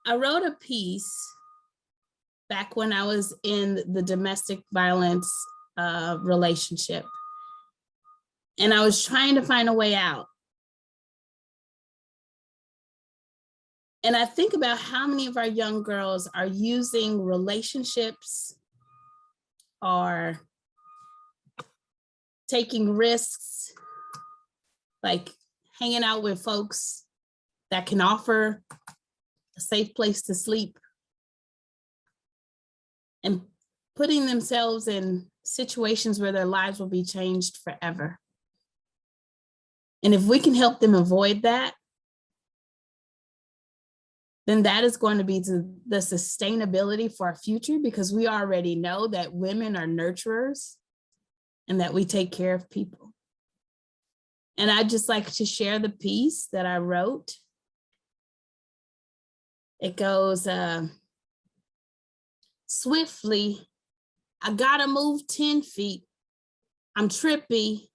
I wrote a piece back when I was in the domestic violence relationship, and I was trying to find a way out. And I think about how many of our young girls are using relationships or taking risks, like hanging out with folks that can offer a safe place to sleep, and putting themselves in situations where their lives will be changed forever. And if we can help them avoid that, then that is going to be the sustainability for our future, because we already know that women are nurturers and that we take care of people. And I'd just like to share the piece that I wrote. It goes, swiftly, I gotta move 10 feet. I'm trippy,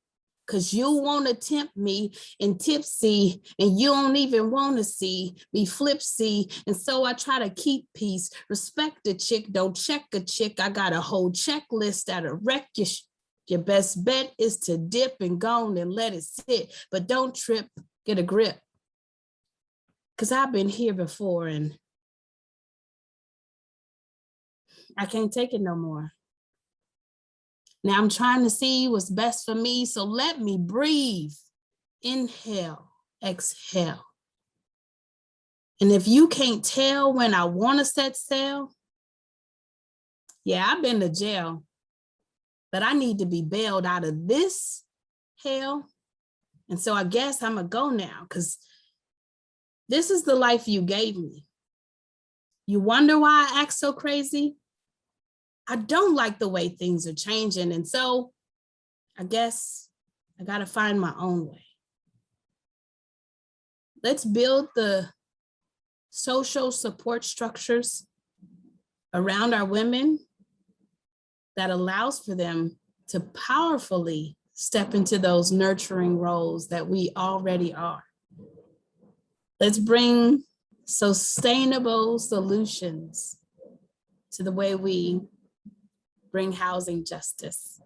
cause you wanna tempt me and tipsy, and you don't even wanna see me flipsy. And so I try to keep peace, respect a chick, don't check a chick. I got a whole checklist that'll wreck your best bet is to dip and go on and let it sit, but don't trip, get a grip. Cause I've been here before and I can't take it no more. Now I'm trying to see what's best for me, so let me breathe. Inhale, exhale. And if you can't tell when I want to set sail, yeah, I've been to jail, but I need to be bailed out of this hell. And so I guess I'm gonna go now, because this is the life you gave me. You wonder why I act so crazy? I don't like the way things are changing. And so I guess I gotta find my own way. Let's build the social support structures around our women that allows for them to powerfully step into those nurturing roles that we already are. Let's bring sustainable solutions to the way we bring housing justice.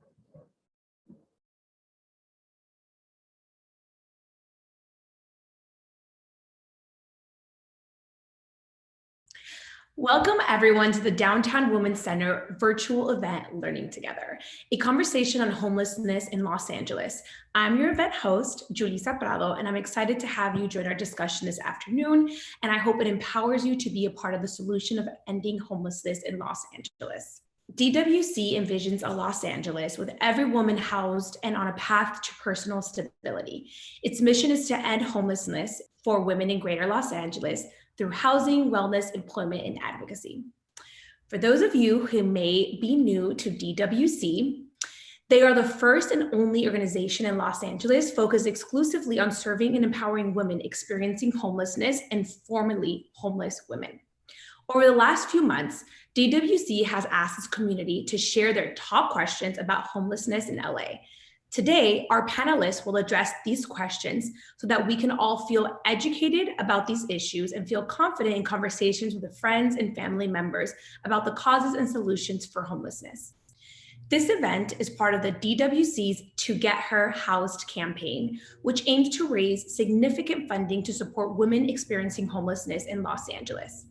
Welcome everyone to the Downtown Women's Center virtual event, Learning Together, a conversation on homelessness in Los Angeles. I'm your event host, Julissa Prado, and I'm excited to have you join our discussion this afternoon, and I hope it empowers you to be a part of the solution of ending homelessness in Los Angeles. DWC envisions a Los Angeles with every woman housed and on a path to personal stability. Its mission is to end homelessness for women in Greater Los Angeles through housing, wellness, employment, and advocacy. For those of you who may be new to DWC, they are the first and only organization in Los Angeles focused exclusively on serving and empowering women experiencing homelessness and formerly homeless women. Over the last few months, DWC has asked its community to share their top questions about homelessness in LA. Today, our panelists will address these questions so that we can all feel educated about these issues and feel confident in conversations with friends and family members about the causes and solutions for homelessness. This event is part of the DWC's To Get Her Housed campaign, which aims to raise significant funding to support women experiencing homelessness in Los Angeles.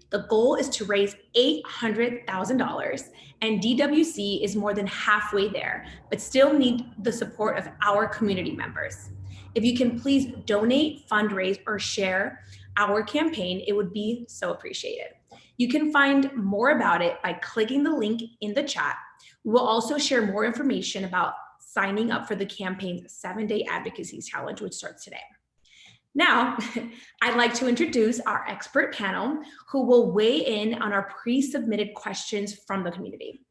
The goal is to raise $800,000, and DWC is more than halfway there, but still need the support of our community members. If you can please donate, fundraise, or share our campaign, it would be so appreciated. You can find more about it by clicking the link in the chat. We will also share more information about signing up for the campaign's 7-day advocacy challenge, which starts today. Now, I'd like to introduce our expert panel who will weigh in on our pre-submitted questions from the community.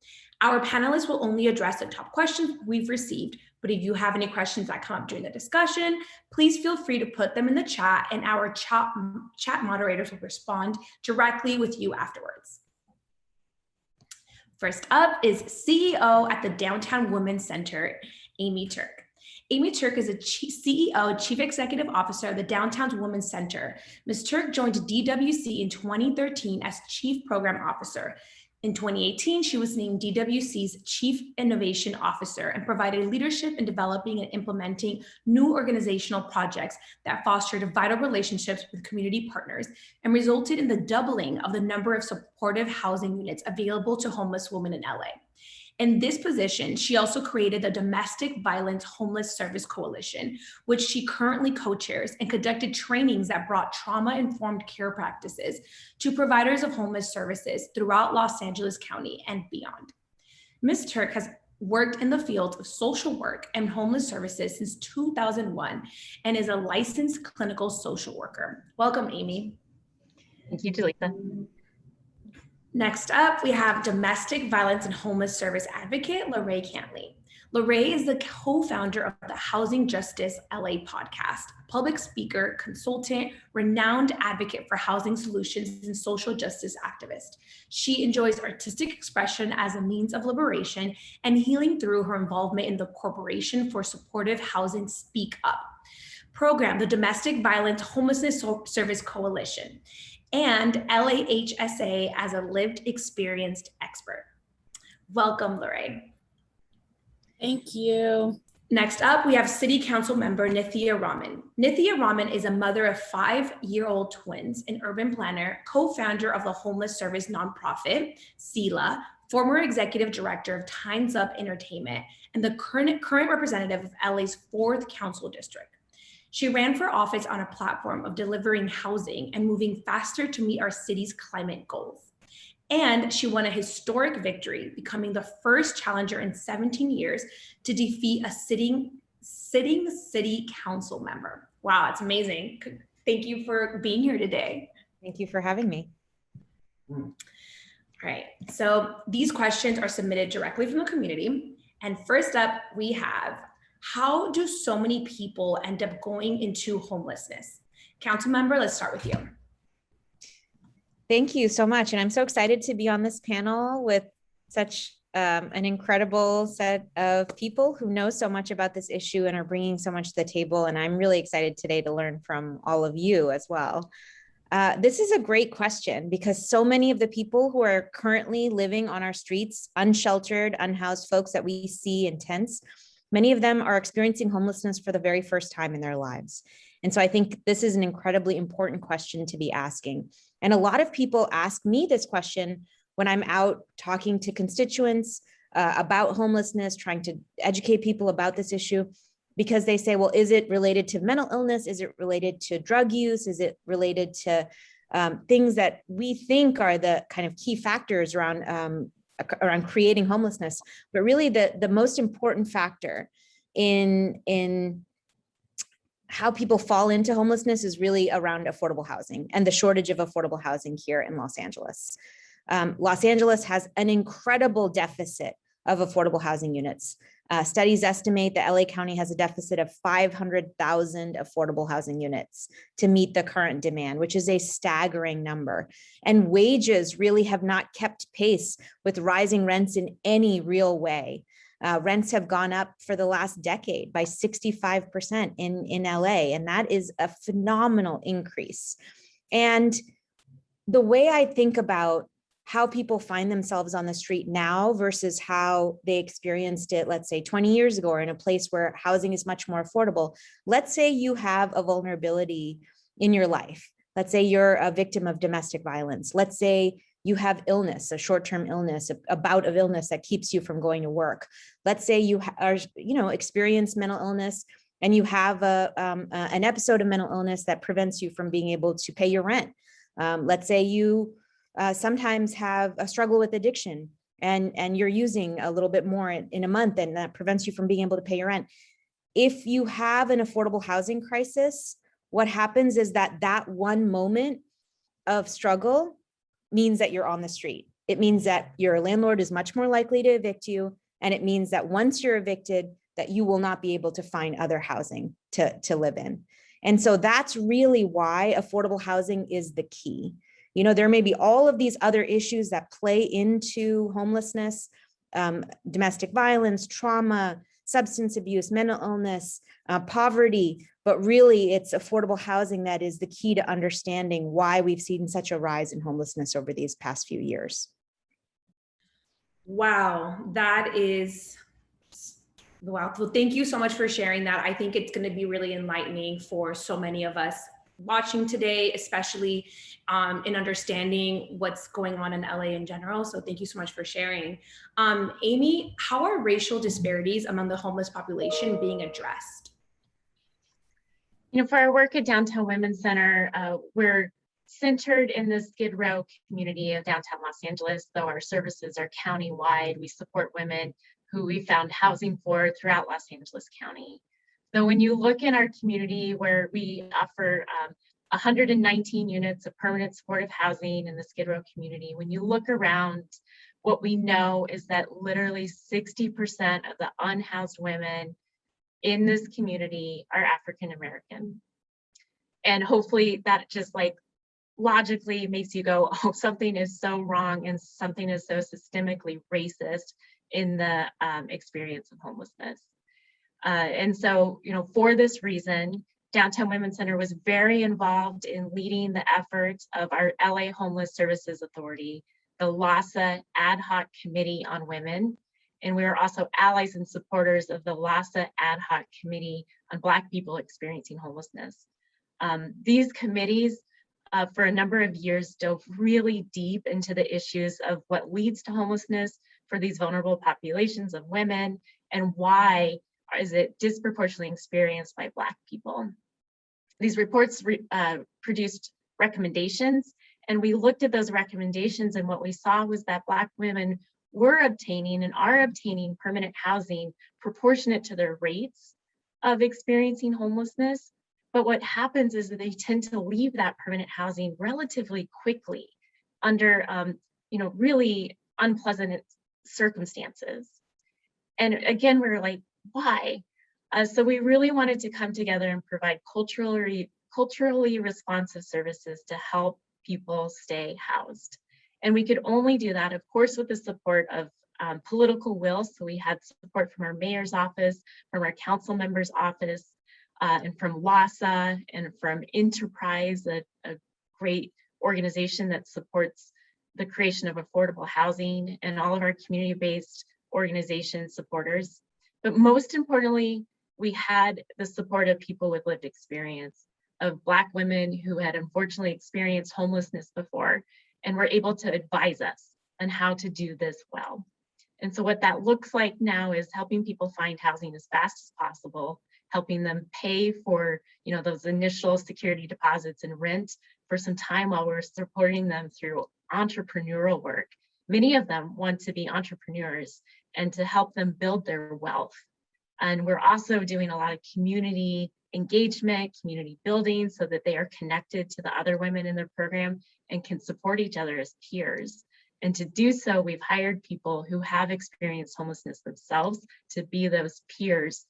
Our panelists will only address the top questions we've received, but if you have any questions that come up during the discussion, please feel free to put them in the chat and our chat moderators will respond directly with you afterwards. First up is CEO at the Downtown Women's Center, Amy Turk. Amy Turk is a CEO, Chief Executive Officer of the Downtown Women's Center. Ms. Turk joined DWC in 2013 as Chief Program Officer. In 2018, she was named DWC's Chief Innovation Officer and provided leadership in developing and implementing new organizational projects that fostered vital relationships with community partners and resulted in the doubling of the number of supportive housing units available to homeless women in LA. In this position, she also created the Domestic Violence Homeless Service Coalition, which she currently co-chairs, and conducted trainings that brought trauma-informed care practices to providers of homeless services throughout Los Angeles County and beyond. Ms. Turk has worked in the field of social work and homeless services since 2001 and is a licensed clinical social worker. Welcome, Amy. Thank you, Julissa. Next up, we have domestic violence and homeless service advocate, LaRae Cantley. LaRae is the co-founder of the Housing Justice LA podcast, public speaker, consultant, renowned advocate for housing solutions and social justice activist. She enjoys artistic expression as a means of liberation and healing through her involvement in the Corporation for Supportive Housing Speak Up program, the Domestic Violence Homelessness Service Coalition, and LAHSA as a lived experienced expert. Welcome, LaRae. Thank you. Next up, we have City Council member Nithya Raman. Nithya Raman is a mother of 5-year-old twins, an urban planner, co-founder of the homeless service nonprofit, SELA, former executive director of Time's Up Entertainment, and the current representative of LA's 4th Council District. She ran for office on a platform of delivering housing and moving faster to meet our city's climate goals. And she won a historic victory, becoming the first challenger in 17 years to defeat a sitting city council member. Wow, it's amazing. Thank you for being here today. Thank you for having me. All right, so these questions are submitted directly from the community. And first up, we have, how do so many people end up going into homelessness? Councilmember, let's start with you. Thank you so much. And I'm so excited to be on this panel with such an incredible set of people who know so much about this issue and are bringing so much to the table. And I'm really excited today to learn from all of you as well. This is a great question because so many of the people who are currently living on our streets, unsheltered, unhoused folks that we see in tents, many of them are experiencing homelessness for the very first time in their lives. And so I think this is an incredibly important question to be asking. And a lot of people ask me this question when I'm out talking to constituents about homelessness, trying to educate people about this issue, because they say, well, is it related to mental illness? Is it related to drug use? Is it related to things that we think are the kind of key factors around creating homelessness? But really the most important factor in how people fall into homelessness is really around affordable housing and the shortage of affordable housing here in Los Angeles. Los Angeles has an incredible deficit of affordable housing units. Studies estimate that LA County has a deficit of 500,000 affordable housing units to meet the current demand, which is a staggering number. And wages really have not kept pace with rising rents in any real way. Rents have gone up for the last decade by 65% in LA, and that is a phenomenal increase. And the way I think about how people find themselves on the street now versus how they experienced it, let's say 20 years ago, or in a place where housing is much more affordable. Let's say you have a vulnerability in your life. Let's say you're a victim of domestic violence. Let's say you have illness, a short-term illness, a bout of illness that keeps you from going to work. Let's say you are, experience mental illness and you have an episode of mental illness that prevents you from being able to pay your rent. Let's say you sometimes have a struggle with addiction and you're using a little bit more in a month, and that prevents you from being able to pay your rent. If you have an affordable housing crisis, what happens is that one moment of struggle means that you're on the street. It means that your landlord is much more likely to evict you. And it means that once you're evicted, that you will not be able to find other housing to live in. And so that's really why affordable housing is the key. There may be all of these other issues that play into homelessness, domestic violence, trauma, substance abuse, mental illness, poverty, but really it's affordable housing that is the key to understanding why we've seen such a rise in homelessness over these past few years. Wow, that is, wow. Well, thank you so much for sharing that. I think it's going to be really enlightening for so many of us watching today, especially in understanding what's going on in LA in general. So thank you so much for sharing. Amy, how are racial disparities among the homeless population being addressed? For our work at Downtown Women's Center, we're centered in the Skid Row community of downtown Los Angeles, though our services are countywide. We support women who we found housing for throughout Los Angeles County. So when you look in our community where we offer 119 units of permanent supportive housing in the Skid Row community, when you look around, what we know is that literally 60% of the unhoused women in this community are African American. And hopefully that just like logically makes you go, oh, something is so wrong and something is so systemically racist in the experience of homelessness. And so, for this reason, Downtown Women's Center was very involved in leading the efforts of our LA Homeless Services Authority, the LAHSA Ad Hoc Committee on Women, and we are also allies and supporters of the LAHSA Ad Hoc Committee on Black People Experiencing Homelessness. These committees for a number of years dove really deep into the issues of what leads to homelessness for these vulnerable populations of women and why is it disproportionately experienced by Black people. These reports produced recommendations, and we looked at those recommendations, and what we saw was that Black women were obtaining and are obtaining permanent housing proportionate to their rates of experiencing homelessness. But what happens is that they tend to leave that permanent housing relatively quickly under really unpleasant circumstances. And again, we were like, why? So we really wanted to come together and provide culturally responsive services to help people stay housed. And we could only do that, of course, with the support of political will. So we had support from our mayor's office, from our council member's office, and from LAHSA and from Enterprise, a great organization that supports the creation of affordable housing, and all of our community-based organization supporters. But most importantly, we had the support of people with lived experience, of Black women who had unfortunately experienced homelessness before and were able to advise us on how to do this well. And so what that looks like now is helping people find housing as fast as possible, helping them pay for those initial security deposits and rent for some time while we're supporting them through entrepreneurial work. Many of them want to be entrepreneurs and to help them build their wealth. And we're also doing a lot of community engagement, community building, so that they are connected to the other women in their program and can support each other as peers. And to do so, we've hired people who have experienced homelessness themselves to be those peers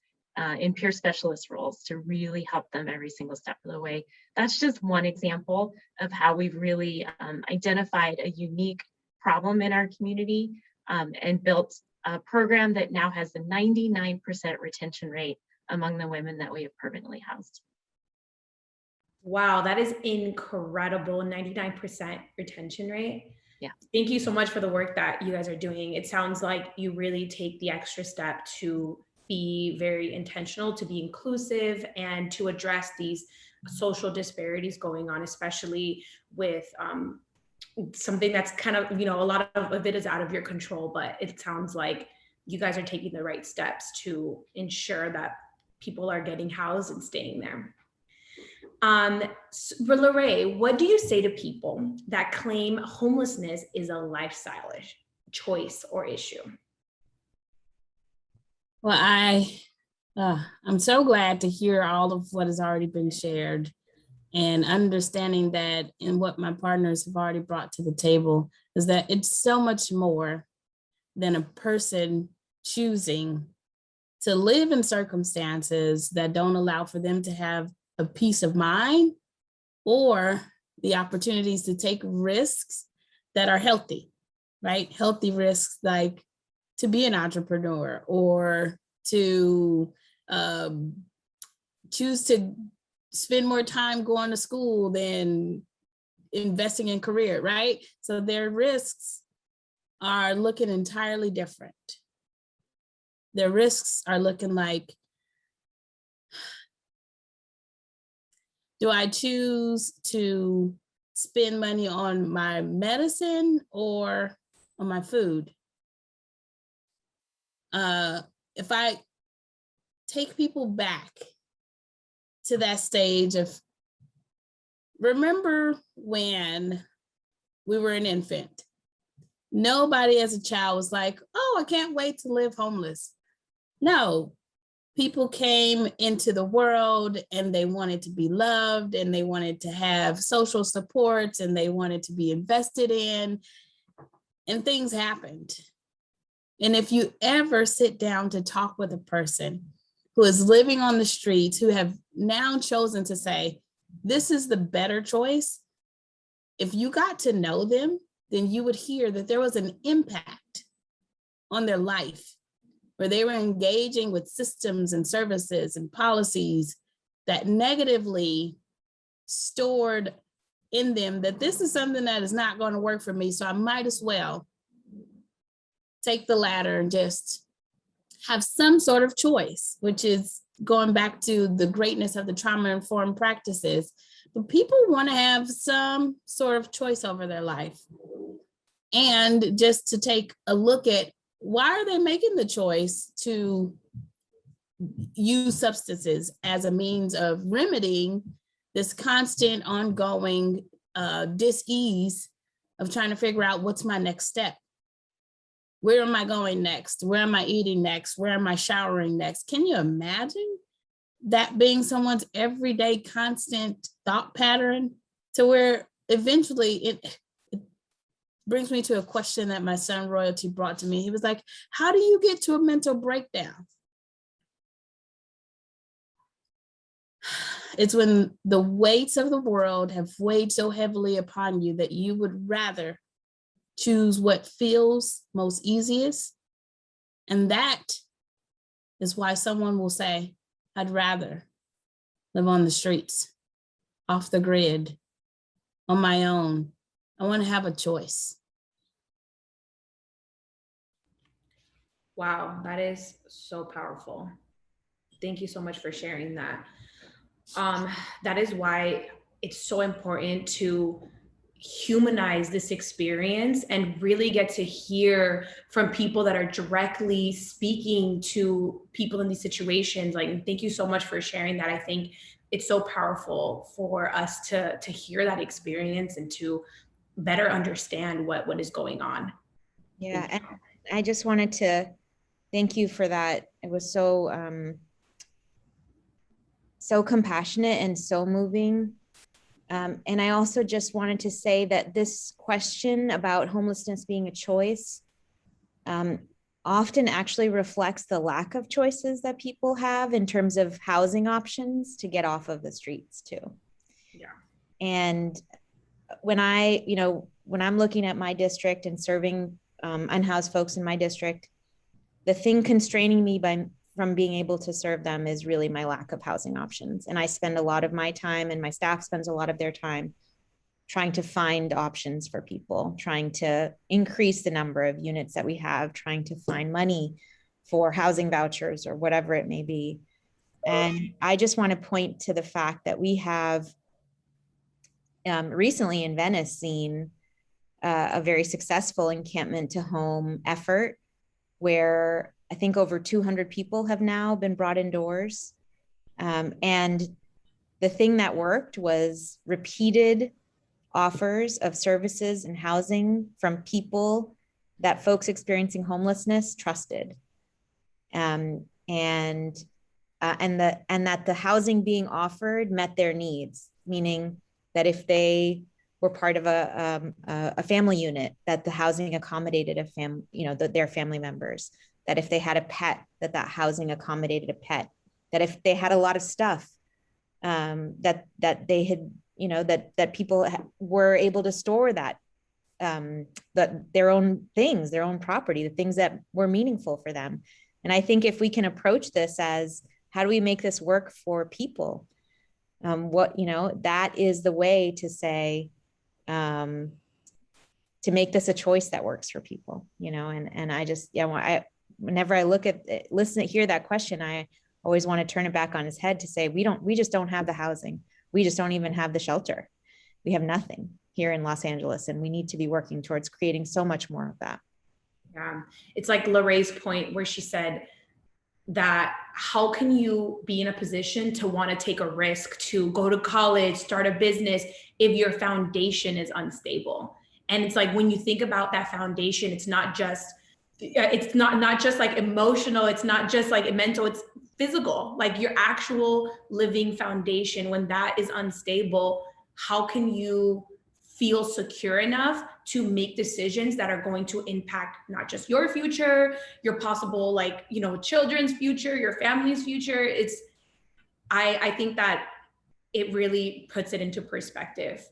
in peer specialist roles to really help them every single step of the way. That's just one example of how we've really identified a unique problem in our community and built a program that now has a 99% retention rate among the women that we have permanently housed. Wow, that is incredible, 99% retention rate. Yeah. Thank you so much for the work that you guys are doing. It sounds like you really take the extra step to be very intentional, to be inclusive, and to address these social disparities going on, especially with something that's kind of, a lot of it is out of your control, but it sounds like you guys are taking the right steps to ensure that people are getting housed and staying there. LaRae, what do you say to people that claim homelessness is a lifestyle choice or issue? Well, I'm so glad to hear all of what has already been shared, and understanding that, and what my partners have already brought to the table, is that it's so much more than a person choosing to live in circumstances that don't allow for them to have a peace of mind or the opportunities to take risks that are healthy, right? Healthy risks like to be an entrepreneur or to choose to spend more time going to school than investing in career, right? So their risks are looking entirely different. Their risks are looking like, do I choose to spend money on my medicine or on my food? If I take people back to that stage of, remember when we were an infant, nobody as a child was like, oh, I can't wait to live homeless. No, people came into the world and they wanted to be loved and they wanted to have social supports and they wanted to be invested in, and things happened. And if you ever sit down to talk with a person who is living on the streets, who have now chosen to say, this is the better choice, if you got to know them, then you would hear that there was an impact on their life where they were engaging with systems and services and policies that negatively stored in them that this is something that is not going to work for me, so I might as well take the latter and just have some sort of choice, which is going back to the greatness of the trauma-informed practices. But people want to have some sort of choice over their life. And just to take a look at, why are they making the choice to use substances as a means of remedying this constant ongoing dis-ease of trying to figure out what's my next step? Where am I going next? Where am I eating next? Where am I showering next? Can you imagine that being someone's everyday constant thought pattern, to where eventually it brings me to a question that my son Royalty brought to me. He was like, how do you get to a mental breakdown? It's when the weights of the world have weighed so heavily upon you that you would rather choose what feels most easiest. And that is why someone will say, I'd rather live on the streets, off the grid, on my own. I want to have a choice. Wow, that is so powerful. Thank you so much for sharing that. That is why it's so important to humanize this experience and really get to hear from people that are directly speaking to people in these situations. Like, thank you so much for sharing that. I think it's so powerful for us to hear that experience and to better understand what is going on. Yeah, and I just wanted to thank you for that. It was so so compassionate and so moving. And I also just wanted to say that this question about homelessness being a choice often actually reflects the lack of choices that people have in terms of housing options to get off of the streets too. Yeah. And when I'm looking at my district and serving unhoused folks in my district, the thing constraining me from being able to serve them is really my lack of housing options. And I spend a lot of my time, and my staff spends a lot of their time, trying to find options for people, trying to increase the number of units that we have, trying to find money for housing vouchers or whatever it may be. And I just want to point to the fact that we have recently in Venice seen a very successful encampment to home effort where I think over 200 people have now been brought indoors. And the thing that worked was repeated offers of services and housing from people that folks experiencing homelessness trusted. And that the housing being offered met their needs, meaning that if they were part of a family unit, that the housing accommodated their family members, that if they had a pet, that housing accommodated a pet, that if they had a lot of stuff, that they had, that people were able to store that their own things, their own property, the things that were meaningful for them. And I think if we can approach this as, how do we make this work for people? That is the way to say, to make this a choice that works for people, and I just, whenever I look at it, hear that question, I always want to turn it back on its head to say, we just don't have the housing. We just don't even have the shelter. We have nothing here in Los Angeles, and we need to be working towards creating so much more of that. Yeah, it's like LaRae's point where she said that how can you be in a position to want to take a risk to go to college, start a business, if your foundation is unstable? And it's like, when you think about that foundation, it's not just like emotional, it's not just like mental, it's physical, like your actual living foundation. When that is unstable, how can you feel secure enough to make decisions that are going to impact not just your future, your possible, children's future, your family's future? I think that it really puts it into perspective.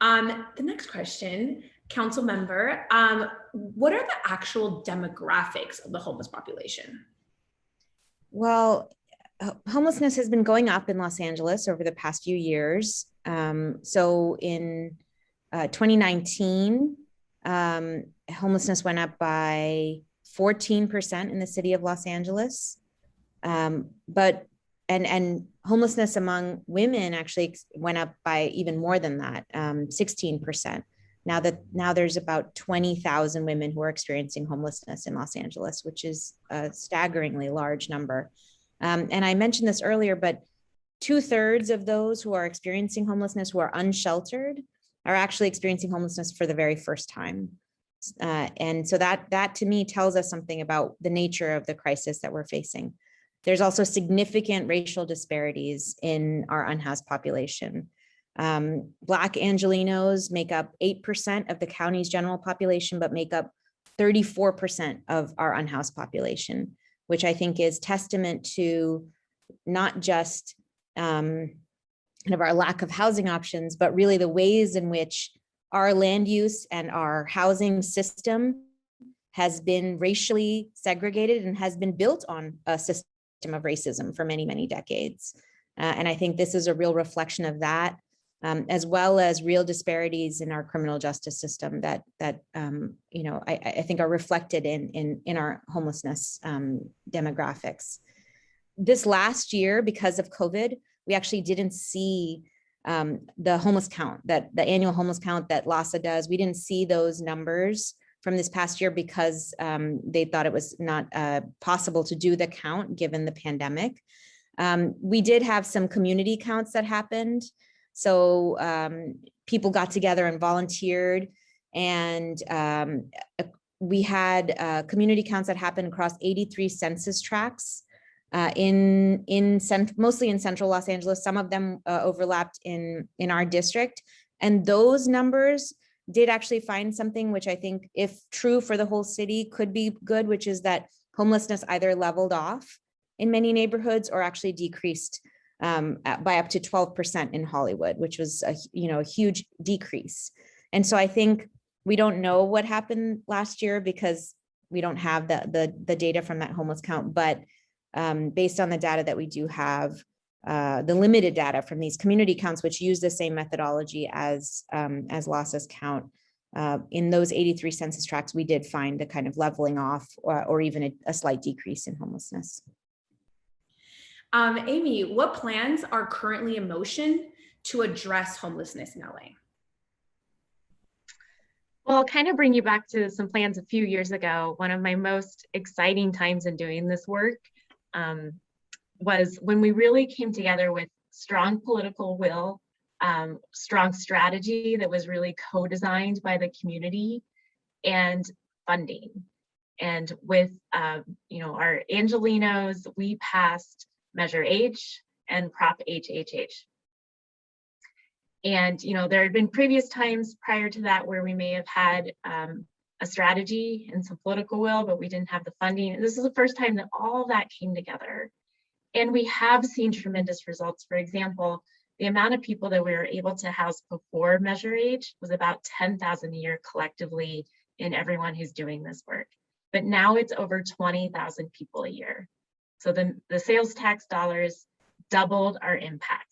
The next question, Councilmember, what are the actual demographics of the homeless population? Well, homelessness has been going up in Los Angeles over the past few years. So in 2019, homelessness went up by 14% in the city of Los Angeles. But homelessness among women actually went up by even more than that, 16%. Now there's about 20,000 women who are experiencing homelessness in Los Angeles, which is a staggeringly large number. And I mentioned this earlier, but 2/3 of those who are experiencing homelessness, who are unsheltered, are actually experiencing homelessness for the very first time. And so that to me tells us something about the nature of the crisis that we're facing. There's also significant racial disparities in our unhoused population. Black Angelenos make up 8% of the county's general population, but make up 34% of our unhoused population, which I think is testament to not just kind of our lack of housing options, but really the ways in which our land use and our housing system has been racially segregated and has been built on a system of racism for many, many decades. And I think this is a real reflection of that, as well as real disparities in our criminal justice system that I think are reflected in our homelessness demographics. This last year, because of COVID, we actually didn't see the homeless count, the annual homeless count that LAHSA does. We didn't see those numbers from this past year because they thought it was not possible to do the count given the pandemic. We did have some community counts that happened. So people got together and volunteered, and we had community counts that happened across 83 census tracts mostly in central Los Angeles. Some of them overlapped in our district, and those numbers did actually find something which I think, if true for the whole city, could be good, which is that homelessness either leveled off in many neighborhoods or actually decreased by up to 12% in Hollywood, which was a huge decrease. And so I think we don't know what happened last year because we don't have the data from that homeless count, but based on the data that we do have, the limited data from these community counts, which use the same methodology as LAHSA's count, in those 83 census tracts, we did find the kind of leveling off or even a slight decrease in homelessness. Amy, what plans are currently in motion to address homelessness in LA? Well, I'll kind of bring you back to some plans a few years ago. One of my most exciting times in doing this work was when we really came together with strong political will, strong strategy that was really co-designed by the community, and funding. And with our Angelenos, we passed Measure H and Prop HHH. And there had been previous times prior to that where we may have had a strategy and some political will, but we didn't have the funding. And this is the first time that all of that came together. And we have seen tremendous results. For example, the amount of people that we were able to house before Measure H was about 10,000 a year collectively in everyone who's doing this work. but now it's over 20,000 people a year. So the sales tax dollars doubled our impact.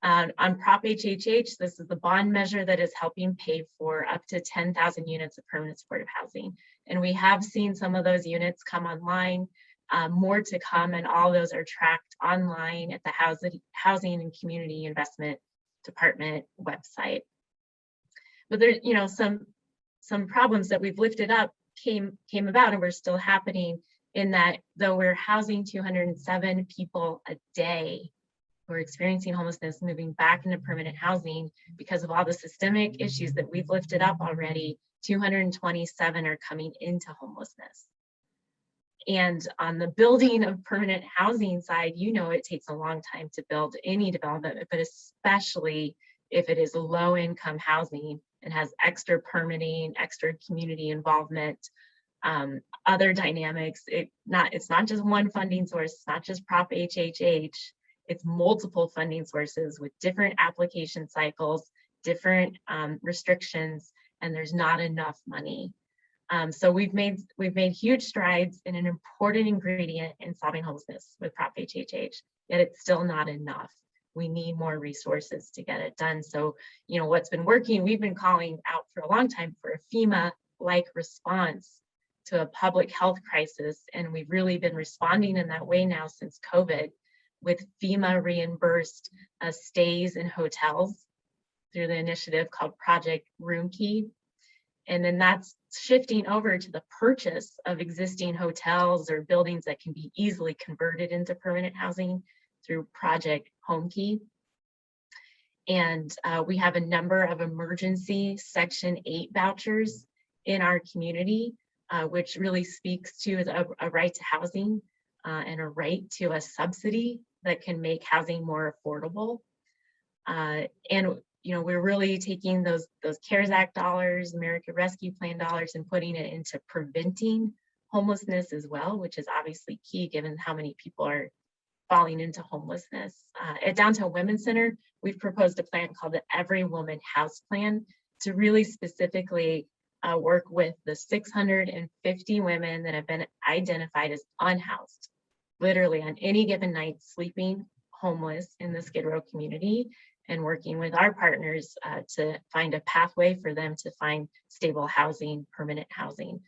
On Prop HHH, this is the bond measure that is helping pay for up to 10,000 units of permanent supportive housing. And we have seen some of those units come online, more to come, and all those are tracked online at the Housing and Community Investment Department website. But there, you know, some problems that we've lifted up came about and we're still happening, in that though we're housing 207 people a day who are experiencing homelessness moving back into permanent housing, because of all the systemic issues that we've lifted up already, 227 are coming into homelessness. And on the building of permanent housing side, you know, it takes a long time to build any development, but especially if it is low income housing and has extra permitting, extra community involvement, other dynamics. It's not just one funding source, it's not just Prop HHH, it's multiple funding sources with different application cycles, different restrictions, and there's not enough money. So we've made huge strides in an important ingredient in solving homelessness with Prop HHH, yet it's still not enough. We need more resources to get it done. So, you know, what's been working, we've been calling out for a long time for a FEMA-like response to a public health crisis. And we've really been responding in that way now since COVID, with FEMA reimbursed stays in hotels through the initiative called Project Room Key. And then that's shifting over to the purchase of existing hotels or buildings that can be easily converted into permanent housing through Project Home Key. And we have a number of emergency Section 8 vouchers in our community, which really speaks to a right to housing and a right to a subsidy that can make housing more affordable. And you know, we're really taking those CARES Act dollars, American Rescue Plan dollars, and putting it into preventing homelessness as well, which is obviously key given how many people are falling into homelessness. At Downtown Women's Center, we've proposed a plan called the Every Woman House Plan to really specifically work with the 650 women that have been identified as unhoused, literally on any given night, sleeping homeless in the Skid Row community, and working with our partners to find a pathway for them to find stable housing, permanent housing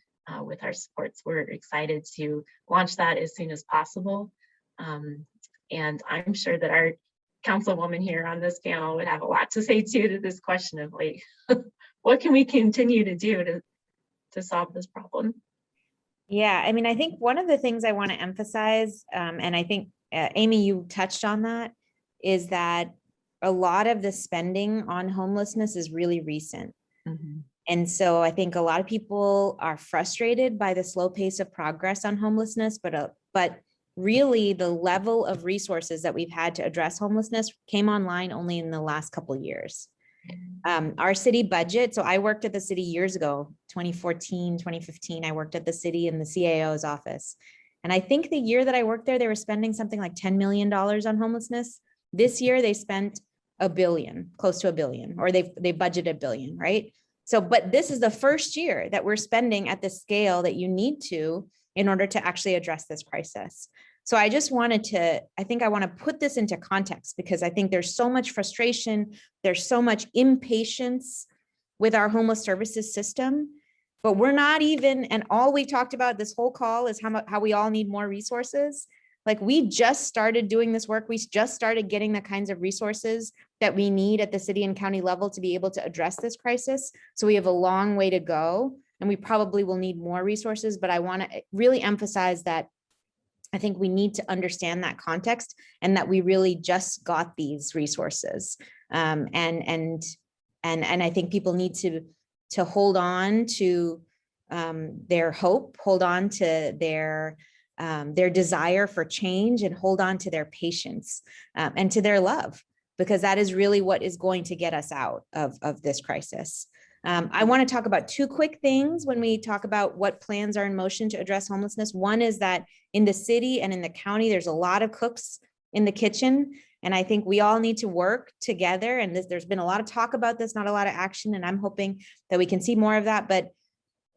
with our supports. We're excited to launch that as soon as possible. And I'm sure that our councilwoman here on this panel would have a lot to say too to this question of like, what can we continue to do to solve this problem? Yeah, I mean, I think one of the things I want to emphasize, and I think Amy, you touched on that, is that a lot of the spending on homelessness is really recent. Mm-hmm. And so I think a lot of people are frustrated by the slow pace of progress on homelessness, but really the level of resources that we've had to address homelessness came online only in the last couple of years. Our city budget, so I worked at the city years ago, 2014, 2015, I worked at the city in the CAO's office. And I think the year that I worked there, they were spending something like $10 million on homelessness. This year they spent $1 billion, close to $1 billion, or they budgeted $1 billion, right? So, but this is the first year that we're spending at the scale that you need to in order to actually address this crisis. So I just wanted to, I want to put this into context because I think there's so much frustration, there's so much impatience with our homeless services system, but we're not even, and all we talked about this whole call is how we all need more resources. Like we just started doing this work. We just started getting the kinds of resources that we need at the city and county level to be able to address this crisis. So we have a long way to go and we probably will need more resources, but I want to really emphasize that I think we need to understand that context and that we really just got these resources. And I think people need to hold on to their hope, hold on to their desire for change, and hold on to their patience and to their love, because that is really what is going to get us out of this crisis. I want to talk about two quick things when we talk about what plans are in motion to address homelessness. One is that in the city and in the county, there's a lot of cooks in the kitchen. And I think we all need to work together. And there's been a lot of talk about this, not a lot of action. And I'm hoping that we can see more of that. But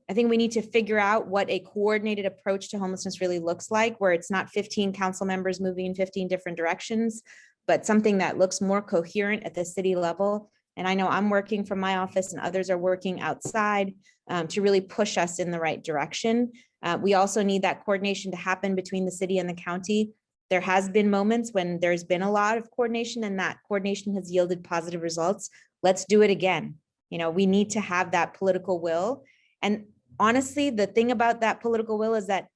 I think we need to figure out what a coordinated approach to homelessness really looks like, where it's not 15 council members moving in 15 different directions, but something that looks more coherent at the city level. And I know I'm working from my office and others are working outside to really push us in the right direction. We also need that coordination to happen between the city and the county. There has been moments when there's been a lot of coordination and that coordination has yielded positive results. Let's do it again. You know, we need to have that political will. And honestly, the thing about that political will is that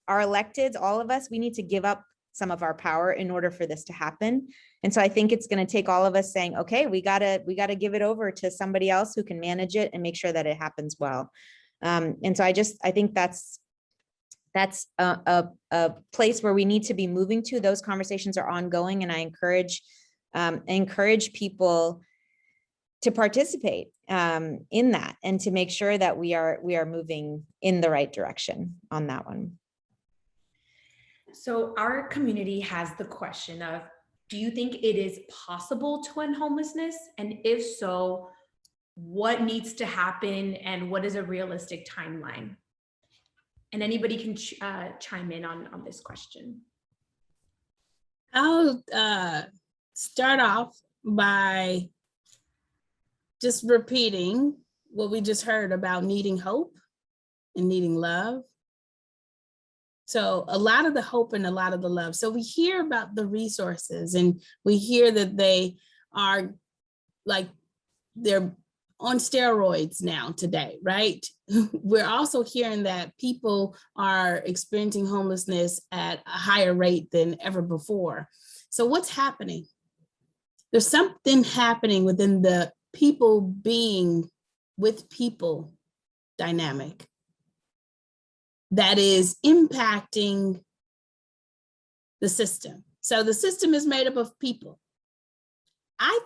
our electeds, all of us, we need to give up some of our power in order for this to happen. And so I think it's going to take all of us saying, okay, we gotta give it over to somebody else who can manage it and make sure that it happens well. And so I think that's a place where we need to be moving to. Those conversations are ongoing, and I encourage people to participate in that and to make sure that we are moving in the right direction on that one. So our community has the question of, do you think it is possible to end homelessness? And if so, what needs to happen and what is a realistic timeline? And anybody can chime in on this question. I'll start off by just repeating what we just heard about needing hope and needing love. So a lot of the hope and a lot of the love. So we hear about the resources and we hear that they are like, they're on steroids now today, right? We're also hearing that people are experiencing homelessness at a higher rate than ever before. So what's happening? There's something happening within the people being with people dynamic that is impacting the system. So the system is made up of people. I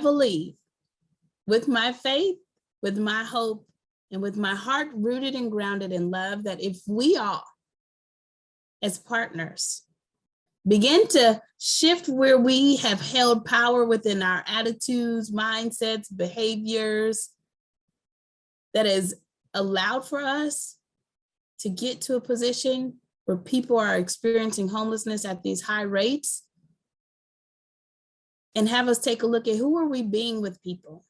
believe with my faith, with my hope, and with my heart rooted and grounded in love, that if we all, as partners, begin to shift where we have held power within our attitudes, mindsets, behaviors, that is allowed for us to get to a position where people are experiencing homelessness at these high rates, and have us take a look at who are we being with people.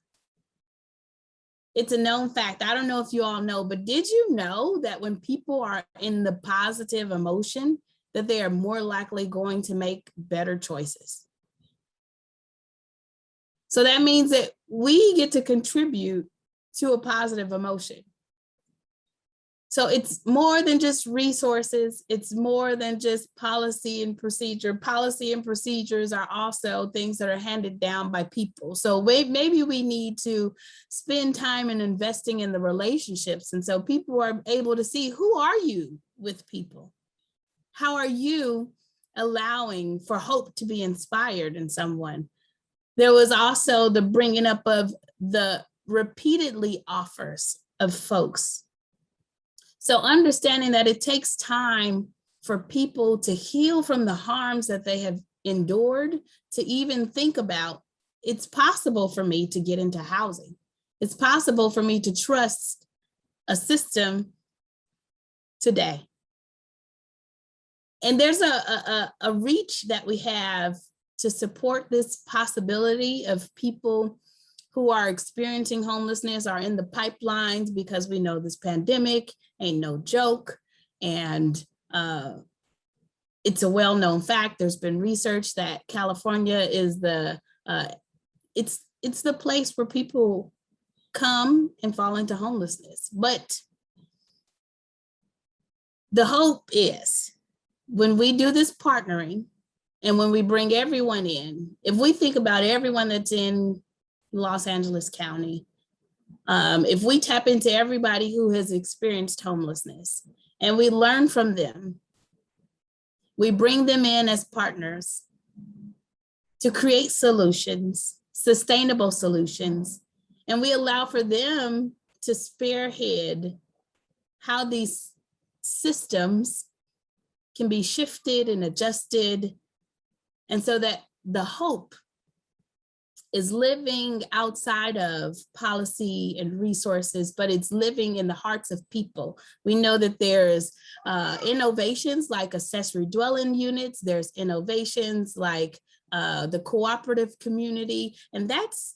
It's a known fact. I don't know if you all know, but did you know that when people are in the positive emotion, that they are more likely going to make better choices? So that means that we get to contribute to a positive emotion. So it's more than just resources. It's more than just policy and procedure. Policy and procedures are also things that are handed down by people. So maybe we need to spend time in investing in the relationships. And so people are able to see, who are you with people? How are you allowing for hope to be inspired in someone? There was also the bringing up of the repeatedly offers of folks. So understanding that it takes time for people to heal from the harms that they have endured, to even think about, it's possible for me to get into housing. It's possible for me to trust a system today. And there's a reach that we have to support this possibility of people who are experiencing homelessness, are in the pipelines, because we know this pandemic ain't no joke. And it's a well-known fact. There's been research that California is it's the place where people come and fall into homelessness. But the hope is, when we do this partnering and when we bring everyone in, if we think about everyone that's in Los Angeles County, if we tap into everybody who has experienced homelessness and we learn from them, we bring them in as partners to create solutions, sustainable solutions, and we allow for them to spearhead how these systems can be shifted and adjusted, and so that the hope is living outside of policy and resources, but it's living in the hearts of people. We know that there's innovations like accessory dwelling units, there's innovations like the cooperative community, and that's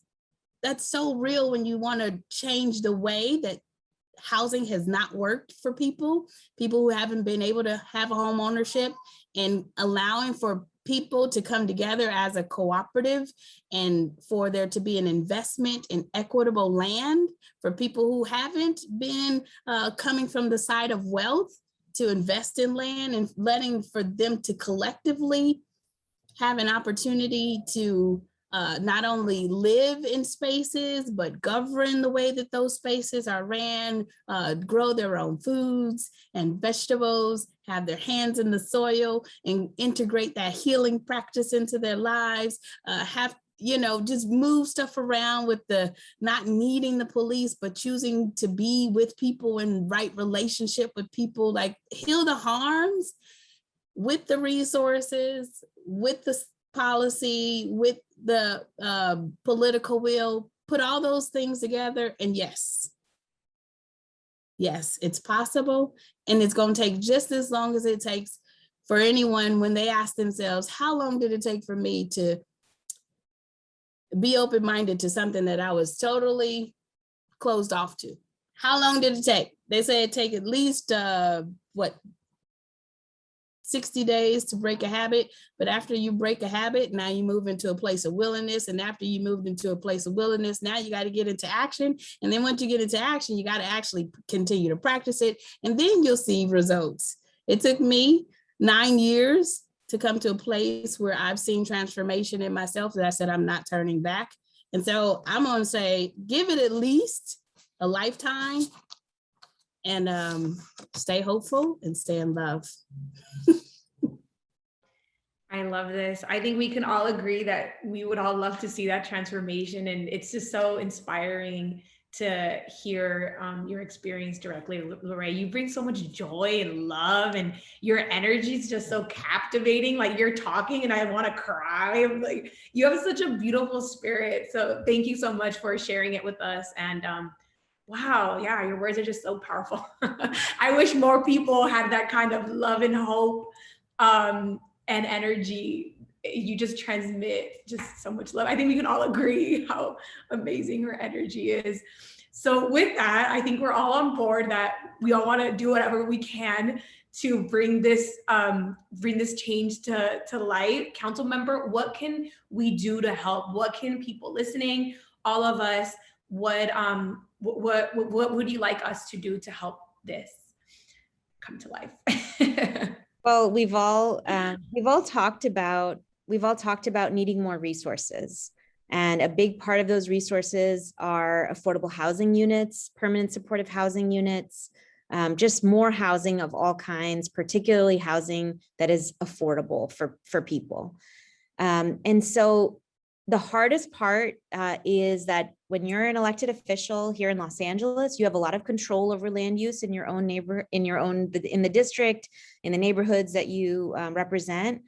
so real when you want to change the way that housing has not worked for people who haven't been able to have a home ownership, and allowing for people to come together as a cooperative and for there to be an investment in equitable land for people who haven't been coming from the side of wealth to invest in land, and letting for them to collectively have an opportunity to not only live in spaces, but govern the way that those spaces are ran, grow their own foods and vegetables, have their hands in the soil, and integrate that healing practice into their lives, just move stuff around with the not needing the police, but choosing to be with people in right relationship with people, like heal the harms with the resources, with the policy, with the political will, put all those things together. And yes, it's possible. And it's going to take just as long as it takes for anyone when they ask themselves, how long did it take for me to be open-minded to something that I was totally closed off to? How long did it take? They say it take at least 60 days to break a habit, but after you break a habit, now you move into a place of willingness, and after you moved into a place of willingness, now you got to get into action, and then once you get into action, you got to actually continue to practice it, and then you'll see results. It took me 9 years to come to a place where I've seen transformation in myself that I said I'm not turning back, and so I'm going to say give it at least a lifetime, and stay hopeful and stay in love. I love this. I think we can all agree that we would all love to see that transformation. And it's just so inspiring to hear your experience directly, LaRae. You bring so much joy and love, and your energy is just so captivating. Like, you're talking and I want to cry. Like, you have such a beautiful spirit. So thank you so much for sharing it with us. And wow, yeah, your words are just so powerful. I wish more people had that kind of love and hope and energy. You just transmit just so much love. I think we can all agree how amazing her energy is. So with that, I think we're all on board that we all want to do whatever we can to bring this change to light. Councilmember, what can we do to help? What can people listening, all of us, what would you like us to do to help this come to life? Well, we've all talked about needing more resources, and a big part of those resources are affordable housing units, permanent supportive housing units, just more housing of all kinds, particularly housing that is affordable for people. And so the hardest part is that when you're an elected official here in Los Angeles, you have a lot of control over land use in your own in the district, in the neighborhoods that you represent.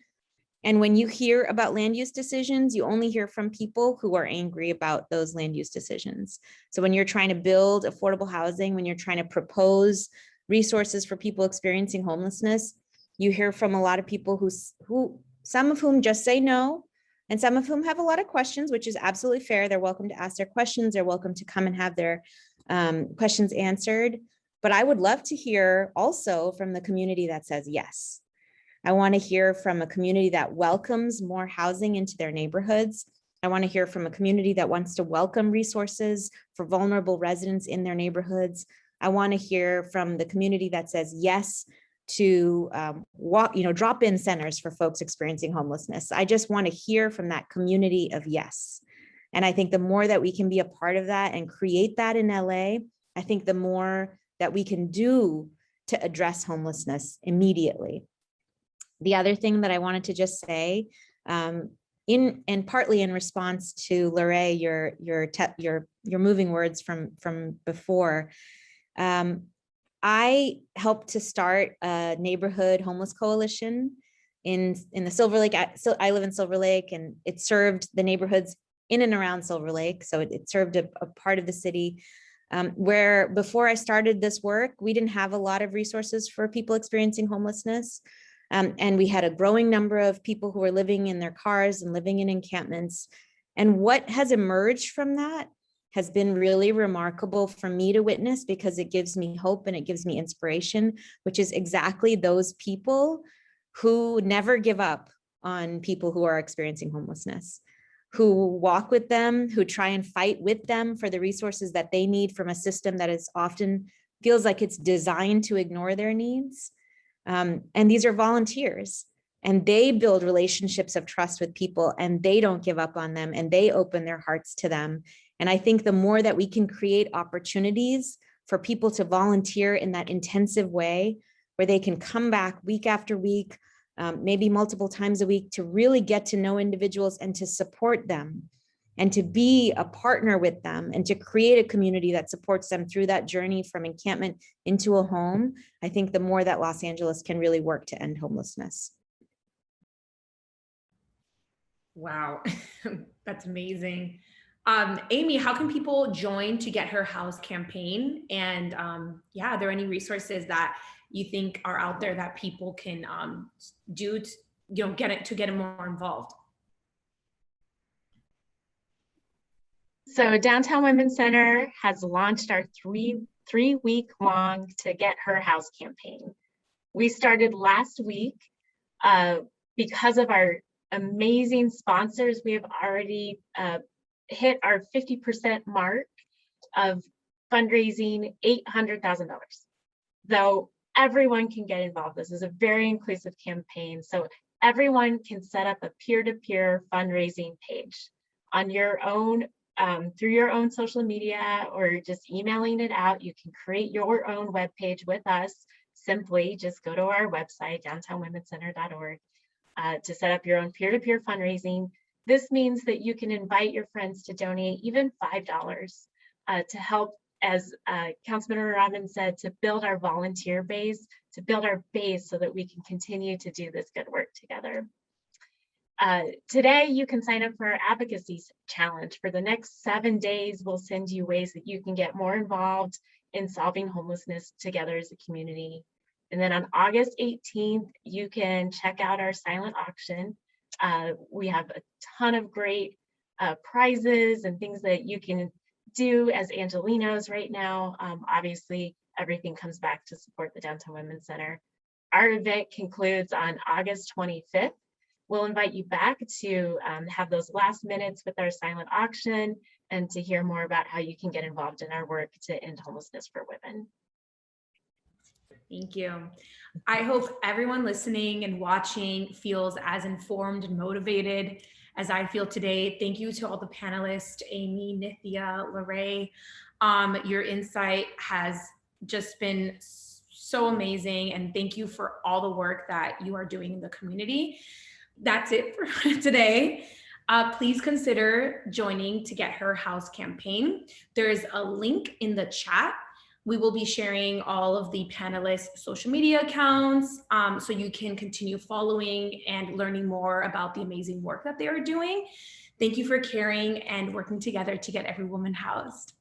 And when you hear about land use decisions, you only hear from people who are angry about those land use decisions. So when you're trying to build affordable housing, when you're trying to propose resources for people experiencing homelessness, you hear from a lot of people who some of whom just say no, and some of whom have a lot of questions, which is absolutely fair. They're welcome to ask their questions. They're welcome to come and have their questions answered. But I would love to hear also from the community that says yes. I want to hear from a community that welcomes more housing into their neighborhoods. I want to hear from a community that wants to welcome resources for vulnerable residents in their neighborhoods. I want to hear from the community that says yes to drop-in centers for folks experiencing homelessness. I just want to hear from that community of yes. And I think the more that we can be a part of that and create that in LA, I think the more that we can do to address homelessness immediately. The other thing that I wanted to just say, and partly in response to LaRae, your moving words from before, I helped to start a neighborhood homeless coalition in the Silver Lake. So I live in Silver Lake, and it served the neighborhoods in and around Silver Lake. So it served a part of the city where before I started this work, we didn't have a lot of resources for people experiencing homelessness. And we had a growing number of people who were living in their cars and living in encampments. And what has emerged from that has been really remarkable for me to witness, because it gives me hope and it gives me inspiration, which is exactly those people who never give up on people who are experiencing homelessness, who walk with them, who try and fight with them for the resources that they need from a system that is often feels like it's designed to ignore their needs. And these are volunteers, and they build relationships of trust with people, and they don't give up on them, and they open their hearts to them. And I think the more that we can create opportunities for people to volunteer in that intensive way, where they can come back week after week, maybe multiple times a week, to really get to know individuals and to support them and to be a partner with them and to create a community that supports them through that journey from encampment into a home, I think the more that Los Angeles can really work to end homelessness. Wow, that's amazing. Amy, how can people join to Get Her House campaign? And yeah, are there any resources that you think are out there that people can do to, get more involved? So Downtown Women's Center has launched our three-week-long To Get Her House campaign. We started last week. Because of our amazing sponsors, we have already hit our 50% mark of fundraising $800,000. Though everyone can get involved. This is a very inclusive campaign. So everyone can set up a peer-to-peer fundraising page on your own, through your own social media, or just emailing it out. You can create your own webpage with us. Simply just go to our website, downtownwomencenter.org, to set up your own peer-to-peer fundraising. This means that you can invite your friends to donate even $5 to help, as Councilmember Raman said, to build our volunteer base, to build our base so that we can continue to do this good work together. Today, you can sign up for our advocacy challenge. For the next 7 days, we'll send you ways that you can get more involved in solving homelessness together as a community. And then on August 18th, you can check out our silent auction. We have a ton of great prizes and things that you can do as Angelinos right now. Obviously, everything comes back to support the Downtown Women's Center. Our event concludes on August 25th. We'll invite you back to have those last minutes with our silent auction and to hear more about how you can get involved in our work to end homelessness for women. Thank you. I hope everyone listening and watching feels as informed and motivated as I feel today. Thank you to all the panelists, Amy, Nithya, LaRae. Your insight has just been so amazing, and thank you for all the work that you are doing in the community. That's it for today. Please consider joining To Get Her House campaign. There is a link in the chat. We will be sharing all of the panelists' social media accounts so you can continue following and learning more about the amazing work that they are doing. Thank you for caring and working together to get every woman housed.